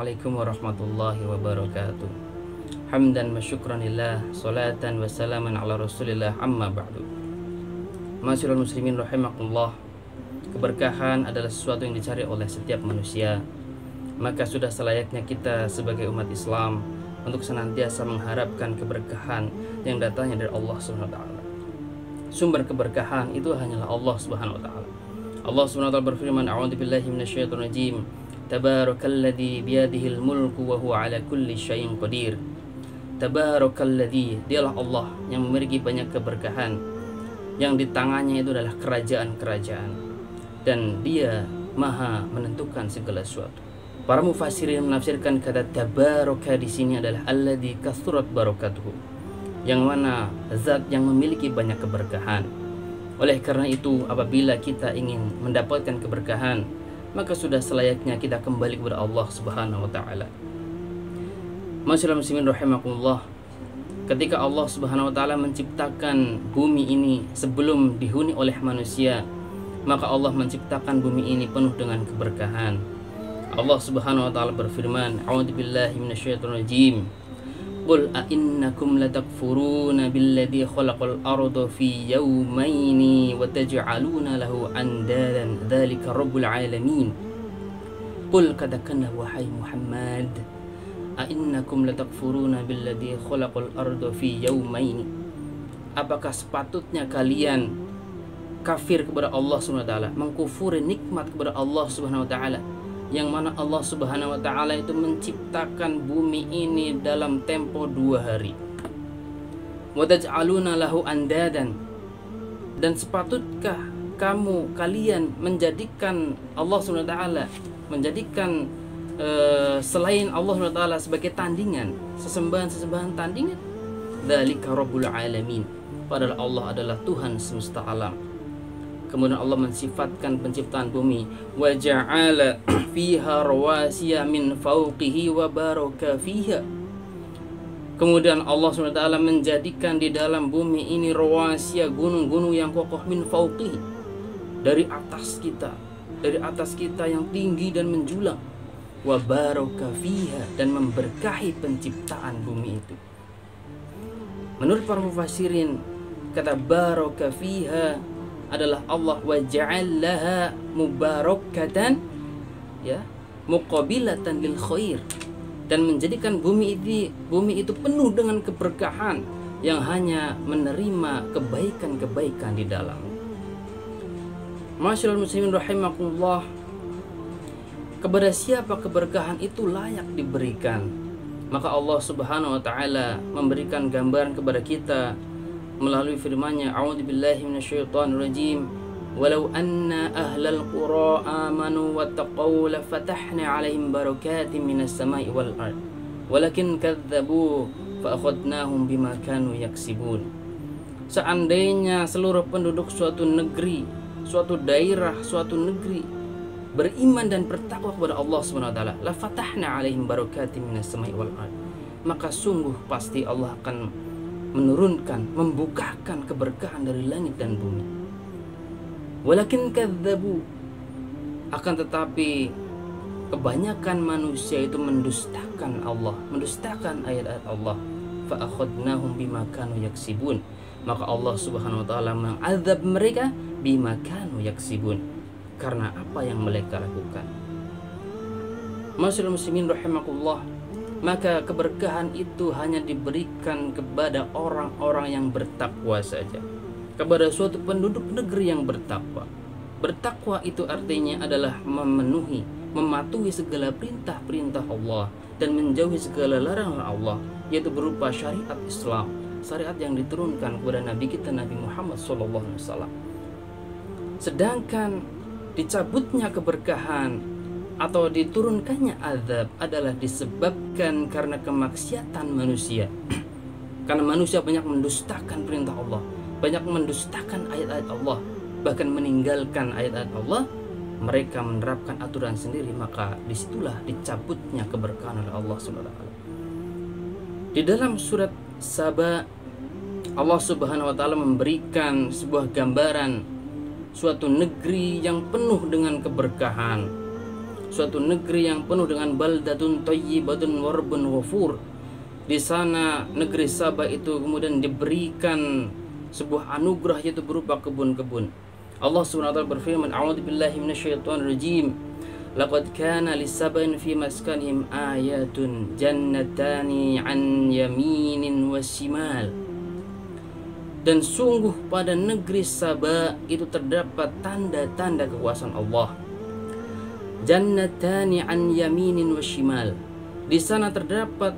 Assalamualaikum warahmatullahi wabarakatuh. Hamdan wa syukranillah, salatan wa salaman ala rasulillah, amma ba'du. Masyarul muslimin rahimakumullah. Keberkahan adalah sesuatu yang dicari oleh setiap manusia. Maka sudah selayaknya kita sebagai umat Islam untuk senantiasa mengharapkan keberkahan yang datangnya dari Allah Subhanahu wa taala. Sumber keberkahan itu hanyalah Allah Subhanahu wa taala. Allah Subhanahu wa taala berfirman, a'udzubillahi minasyaitonir rajim. Tabarakalladzi biyadihil mulku wa huwa ala kulli syai'in qadir. Tabarakalladzi, dialah Allah yang memiliki banyak keberkahan, yang di tangannya itu adalah kerajaan-kerajaan, dan dia maha menentukan segala sesuatu. Para mufassirin menafsirkan kata tabaraka di sini adalah alladzi kathurat barakatuhu, yang mana zat yang memiliki banyak keberkahan. Oleh karena itu, apabila kita ingin mendapatkan keberkahan, maka sudah selayaknya kita kembali kepada Allah Subhanahu wa taala. Masyaallah muslimin rahimakumullah. Ketika Allah Subhanahu wa taala menciptakan bumi ini sebelum dihuni oleh manusia, maka Allah menciptakan bumi ini penuh dengan keberkahan. Allah Subhanahu wa taala berfirman, a'udzubillahi minasyaitonir rajim. Qul a'innakum latakfuruna billadzi khalaqal arda fi yawmaini wa taj'aluna lahu andadan dzalika rabbul alamin. Qul, katakanlah wahai Muhammad, a'innakum latakfuruna billadzi khalaqal arda fi yawmaini. Apakah sepatutnya kalian kafir kepada Allah Subhanahu wa taala, mengkufuri nikmat kepada Allah Subhanahu wa taala, yang mana Allah Subhanahu wa taala itu menciptakan bumi ini dalam tempo 2 hari. Wa taj'aluna lahu andadan, dan sepatutkah kalian menjadikan Allah Subhanahu wa taala, menjadikan selain Allah Subhanahu wa taala sebagai tandingan, sesembahan tandingan? Dzalika rabbul alamin, padahal Allah adalah Tuhan semesta alam. Kemudian Allah mensifatkan penciptaan bumi, wa ja'ala fiha rawasiya min fawqihi wa baraka fiha. Kemudian Allah SWT menjadikan di dalam bumi ini rawasiya, gunung-gunung yang kokoh, min fawqihi, dari atas kita yang tinggi dan menjulang, wa baraka fiha, dan memberkahi penciptaan bumi itu. Menurut para mufassirin, kata baraka fiha adalah Allah wa ja'alaha mubarakatan, ya, muqabilatan lil khair, dan menjadikan bumi itu penuh dengan keberkahan yang hanya menerima kebaikan-kebaikan di dalam. Masyaallah muslimin rahimakumullah. Kepada siapa keberkahan itu layak diberikan? Maka Allah Subhanahu wa taala memberikan gambaran kepada kita melalui firman-Nya, a'udzubillahi minasyaitonir rajim, walau anna ahlal qura amanu wattaqaw lafatahna 'alaihim barakatin minas sama'i wal ard walakin kadzdzabu fa akhadnahum bima kanu yaksibun. Seandainya seluruh penduduk suatu negeri, suatu daerah, suatu negeri beriman dan bertakwa kepada Allah Subhanahu wa taala, lafatahna 'alaihim barakatin minas sama'i wal ard, maka sungguh pasti Allah akan menurunkan, membukakan keberkahan dari langit dan bumi. Walakin kadzdzabu, akan tetapi kebanyakan manusia itu mendustakan Allah, mendustakan ayat-ayat Allah. Fa akhadnahum bima kanu yaksibun, maka Allah Subhanahu wa taala mengazab mereka bima kanu yaksibun, karena apa yang mereka lakukan. Masyaallah muslimin rahimakumullah. Maka keberkahan itu hanya diberikan kepada orang-orang yang bertakwa saja, kepada suatu penduduk negeri yang bertakwa. Bertakwa itu artinya adalah mematuhi segala perintah-perintah Allah dan menjauhi segala larangan Allah, yaitu berupa syariat Islam, syariat yang diturunkan kepada Nabi kita Nabi Muhammad SAW. Sedangkan dicabutnya keberkahan atau diturunkannya azab adalah disebabkan karena kemaksiatan manusia. Karena manusia banyak mendustakan perintah Allah, banyak mendustakan ayat-ayat Allah, bahkan meninggalkan ayat-ayat Allah, mereka menerapkan aturan sendiri, maka disitulah dicabutnya keberkahan oleh Allah SWT. Di dalam surat Saba, Allah Subhanahu wa taala memberikan sebuah gambaran suatu negeri yang penuh dengan keberkahan. suatu negeri yang penuh dengan baldatun thayyibatun warbun ghafur. Di sana negeri Sabah itu kemudian diberikan sebuah anugerah, yaitu berupa kebun-kebun. Allah Subhanahu wa taala berfirman, a'udzubillahi minasyaitonirrajim. Laqad kana lis-sab'in fi maskanihim ayatun jannatani 'an yaminin washimal. Dan sungguh pada negeri Sabah itu terdapat tanda-tanda kekuasaan Allah. Jannatani 'an yaminin washimal. Di sana terdapat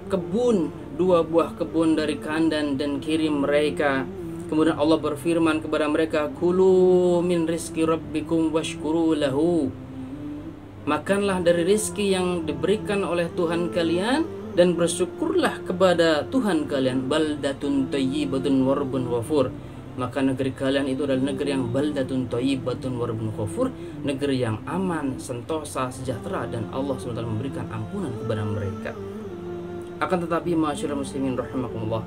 kebun, dua buah kebun dari kanan dan kiri mereka. Kemudian Allah berfirman kepada mereka, kulu min rizki rabbikum washkuru lahu. Makanlah dari rizki yang diberikan oleh Tuhan kalian dan bersyukurlah kepada Tuhan kalian. Baldatun thayyibatun warbun ghafur. Maka negeri kalian itu adalah negeri yang baldatun thayyibatun warbun ghafur, negeri yang aman, sentosa, sejahtera, dan Allah SWT memberikan ampunan kepada mereka. Akan tetapi ma'asyiral muslimin rahimakumullah,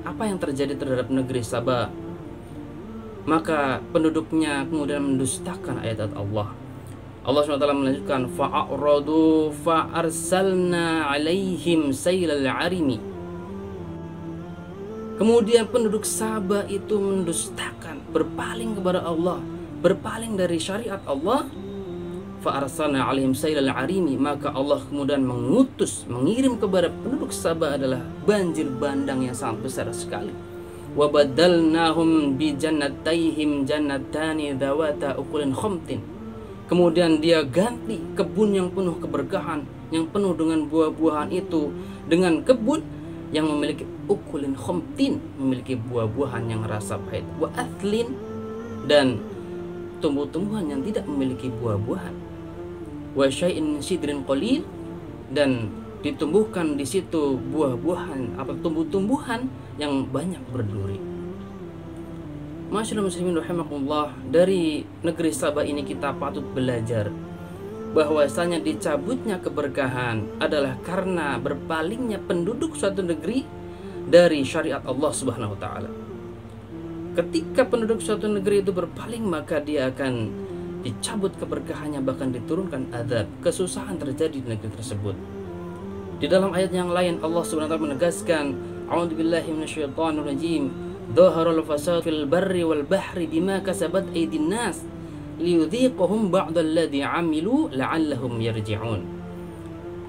apa yang terjadi terhadap negeri Sabah? Maka penduduknya kemudian mendustakan ayat-ayat Allah. Allah SWT melanjutkan, fa'aradu fa'arsalna alaihim sailal arimi. Kemudian penduduk Sabah itu mendustakan, berpaling kepada Allah, berpaling dari syariat Allah. Fa'arsalna alaihim sailal arimi. Maka Allah kemudian mengirim kepada penduduk Sabah adalah banjir bandang yang sangat besar sekali. Wa badalnahum bi jannatayhim jannatani dawata ukulin khamtin. Kemudian dia ganti kebun yang penuh keberkahan, yang penuh dengan buah-buahan itu, dengan kebun yang memiliki ukulin khamtin, memiliki buah-buahan yang rasa pahit. Wa athlin, dan tumbuh-tumbuhan yang tidak memiliki buah-buahan. Wa syai'in sidrin qalil, dan ditumbuhkan di situ buah-buahan atau tumbuh-tumbuhan yang banyak berduri. Masyaallah muslimin rahimakumullah, dari negeri Sabah ini kita patut belajar bahwasanya dicabutnya keberkahan adalah karena berpalingnya penduduk suatu negeri dari syariat Allah Subhanahu wa taala. Ketika penduduk suatu negeri itu berpaling, maka dia akan dicabut keberkahannya, bahkan diturunkan azab, kesusahan terjadi di negeri tersebut. Di dalam ayat yang lain Allah Subhanahu wa taala menegaskan, a'udzubillahi minasyaitonirrajim, dhaharal fasad fil barri wal bahri bima kasabat aydin nas liyudhiqahum ba'dalladzi 'amilu la'allahum yarji'un.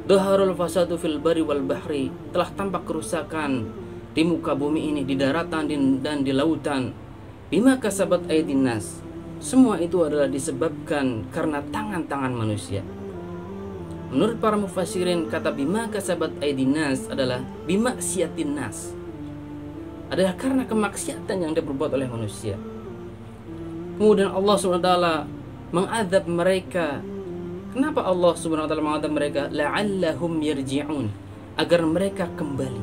Dhaharal fasadu fil barri wal bahri, telah tampak kerusakan di muka bumi ini, di daratan dan di lautan. Bima kasabat aydin nas, semua itu adalah disebabkan karena tangan-tangan manusia. Menurut para mufassirin, kata bima kasabat aydin nas adalah bimaksiatin nas, adalah karena kemaksiatan yang diperbuat oleh manusia. Kemudian Allah SWT mengadab mereka. Kenapa Allah SWT mengadab mereka? La'allahum yarji'un, agar mereka kembali,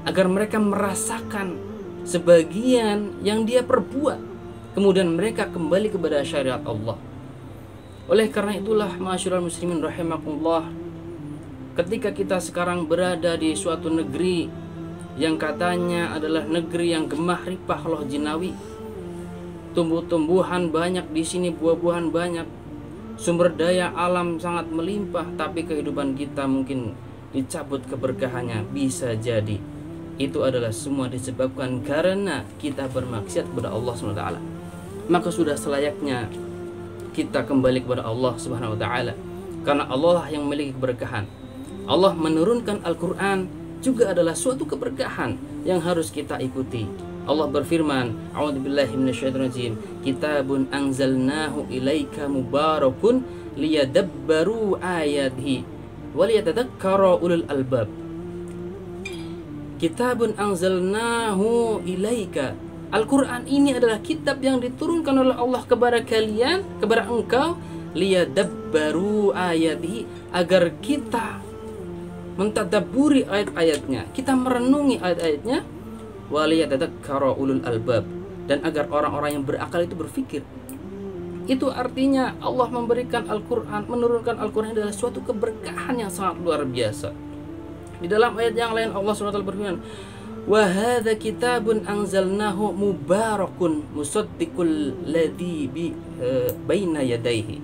agar mereka merasakan sebagian yang dia perbuat, kemudian mereka kembali kepada syariat Allah. Oleh karena itulah ma'asyiral muslimin rahimakumullah, ketika kita sekarang berada di suatu negeri yang katanya adalah negeri yang gemah ripah loh jinawi, tumbuh-tumbuhan banyak di sini, buah-buahan banyak, sumber daya alam sangat melimpah, tapi kehidupan kita mungkin dicabut keberkahannya. Bisa jadi itu adalah semua disebabkan karena kita bermaksiat kepada Allah SWT. Maka sudah selayaknya kita kembali kepada Allah Subhanahu wa taala, karena Allah yang memiliki keberkahan. Allah menurunkan Al-Qur'an juga adalah suatu keberkahan yang harus kita ikuti. Allah berfirman, a'udzubillahi minasyaitonirrajim, kitabun anzalnahu ilaika mubarakun liyadabbaru ayatihi wa liyatadzakkara ulul albab. Kitabun anzalnahu ilaika, Al-Quran ini adalah kitab yang diturunkan oleh Allah kepada kalian, kepada engkau, liyadabbaru ayatihi, agar kita mentadabburi ayat-ayatnya, kita merenungi ayat-ayatnya, waliyatadzakkara ulul albab, dan agar orang-orang yang berakal itu berpikir. Itu artinya Allah memberikan Al-Quran, menurunkan Al-Quran adalah suatu keberkahan yang sangat luar biasa. Di dalam ayat yang lain Allah SWT berfirman, wa hadza kitabun anzalnahu mubarakun musaddiqul ladzi baina yadayhi.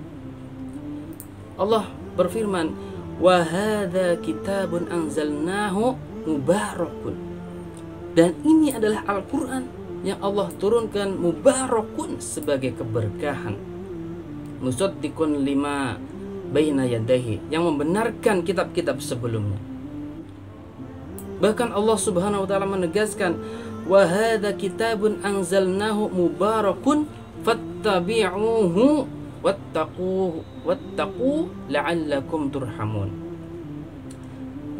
Allah berfirman, wa hadza kitabun anzalnahu mubarakun. Dan ini adalah Al-Qur'an yang Allah turunkan mubarakun sebagai keberkahan. Musaddiqun lima baina yadayhi, yang membenarkan kitab-kitab sebelumnya. Bahkan Allah Subhanahu wa taala menegaskan, wa hadza kitabun anzalnahu mubarakun fattabi'uhu wattaqu la'allakum turhamun.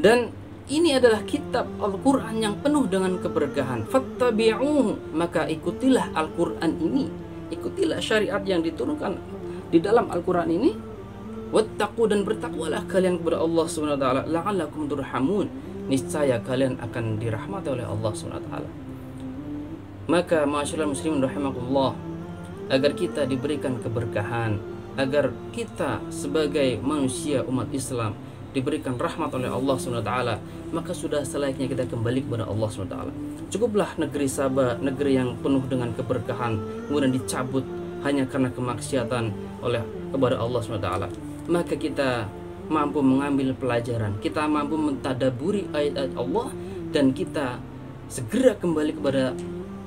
Dan ini adalah kitab Al-Quran yang penuh dengan keberkahan. Fattabi'uhu, maka ikutilah Al-Quran ini, ikutilah syariat yang diturunkan di dalam Al-Quran ini. Wattaqu, dan bertakwalah kalian kepada Allah Subhanahu wa taala, la'allakum turhamun, niscaya kalian akan dirahmati oleh Allah Subhanahu wa taala. Maka ma'asyiral muslimin rahimakumullah, agar kita diberikan keberkahan, agar kita sebagai manusia umat Islam diberikan rahmat oleh Allah SWT, maka sudah selayaknya kita kembali kepada Allah SWT. Cukuplah negeri Sabah, negeri yang penuh dengan keberkahan, kemudian dicabut hanya karena kemaksiatan kepada Allah SWT. Maka kita mampu mengambil pelajaran, kita mampu mentadaburi ayat-ayat Allah, dan kita segera kembali kepada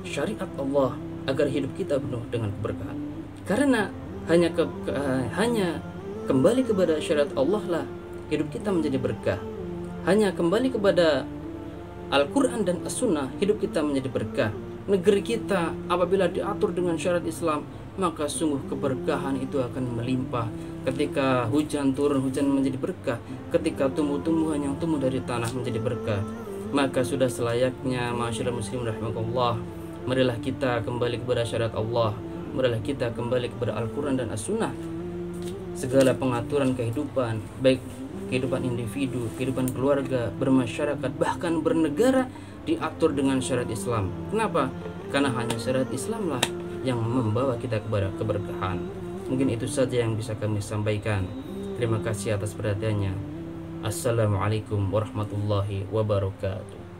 syariat Allah agar hidup kita penuh dengan keberkahan. Karena hanya kembali kepada syariat Allah lah hidup kita menjadi berkah. Hanya kembali kepada Al-Quran dan As-Sunnah hidup kita menjadi berkah. Negeri kita apabila diatur dengan syariat Islam, maka sungguh keberkahan itu akan melimpah. Ketika hujan turun, hujan menjadi berkah. Ketika tumbuh-tumbuhan yang tumbuh dari tanah menjadi berkah. Maka sudah selayaknya ma'asyiral muslimin rahimakumullah, marilah kita kembali kepada syariat Allah, marilah kita kembali kepada Al-Quran dan As-Sunnah. Segala pengaturan kehidupan, baik kehidupan individu, kehidupan keluarga, bermasyarakat, bahkan bernegara, diatur dengan syariat Islam. Kenapa? Karena hanya syariat Islamlah yang membawa kita kepada keberkahan. Mungkin itu saja yang bisa kami sampaikan. Terima kasih atas perhatiannya. Assalamualaikum warahmatullahi wabarakatuh.